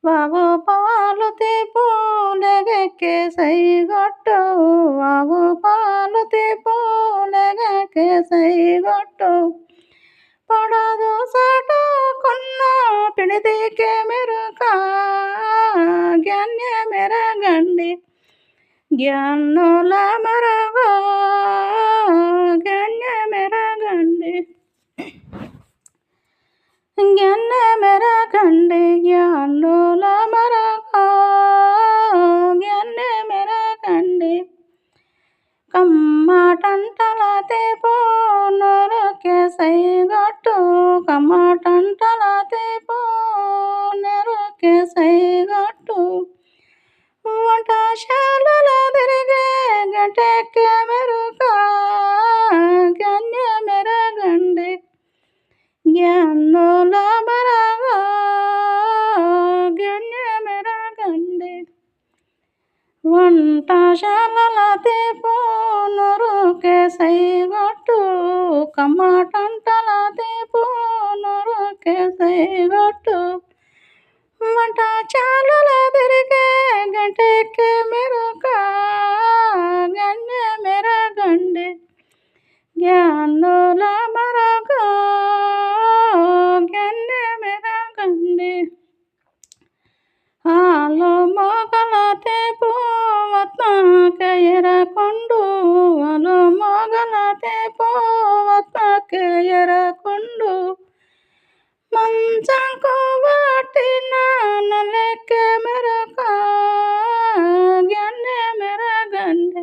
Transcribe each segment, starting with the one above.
wow పాలుತಿ పూಲೆಗೆಕ್ಕೆ ಸೈಗೊಟ್ಟು ವಾವು ಪಾಲುತಿ పూಲೆಗೆಕ್ಕೆ ಸೈಗೊಟ್ಟು పడదు సాటు కొన్న పిడిదికే మెరుక జ్ఞాన్య మెరగండి జ్ఞానుల మరగ జ్ఞాన్య మెరగండి జ్ఞాన మెరగండి జ్ఞానుల మరగ జ్ఞాన మెరగండి కమ్మటంటలతే పోనొరకే సైగొట్టు కమ్మటంటలతే పోనొరకే సైగొట్టు వంటశాలలో తిరిగే గంటెక్కే మెరుక జ్ఞాన్య మెరగండి జ్ఞానుల మరగ జ్ఞాన్య మెరగండి వంటశాలలతే పోనొరకే సైగొట్టు కమ్మటంటలతే పోనొరకే సైగొట్టు వంటశాలల తిరిగే గంటెక్కే మెరుక జ్ఞాన్య మెరగండి జ్ఞానుల మరగ జ్ఞాన్య మెరగండి ಹಾಲು ಮೊಗಲತೆ ಪೋವತ್ನಕ್ಕೆ ಎರಕೊಂಡು ಹಾಲು ಮೊಗಲತೆ ಪೋವತ್ನಕ್ಕೆ ಎರಕೊಂಡು ಮಂಚಂಕು ಬಾಟಿನ ನಲೆಕ್ಕೆ ಮೆರಕ ಜ್ಞಾನ ಮೆರಗಂಡೆ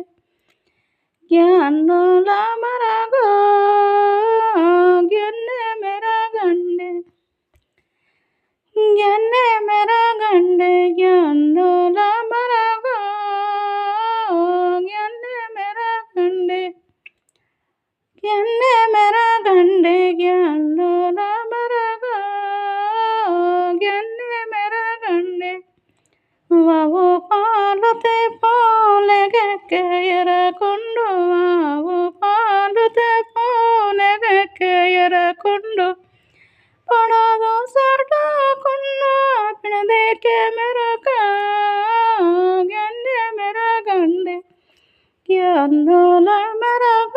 ಜ್ಞಾನುಲ ಮರಗ ಜ್ಞಾನ ಮೆರಗಂಡೆ ಜ್ಞಾನ ಮೆರಗಂಡೆ ಜ್ಞಾನುಲ ಮರಗ ಜ್ಞಾನ ಮೆರಗಂಡೆ ಜ್ಞಾನ ಮೆರಗಂಡೆ ಜ್ಞಾನುಲ ಮರಗ ಜ್ಞಾನ ಮೆರಗಂಡೆ వావు పాలుతే పూలెಗೆಕ್ಕೆ ಎರಕೊಂಡು వావు పాలుతే పూలెಗೆಕ್ಕೆ ಎರಕೊಂಡು పడదు సాటుకున్న పిడిదికే మెరుక జ్ఞాన్య మెరగండి జ్ఞానుల మరగ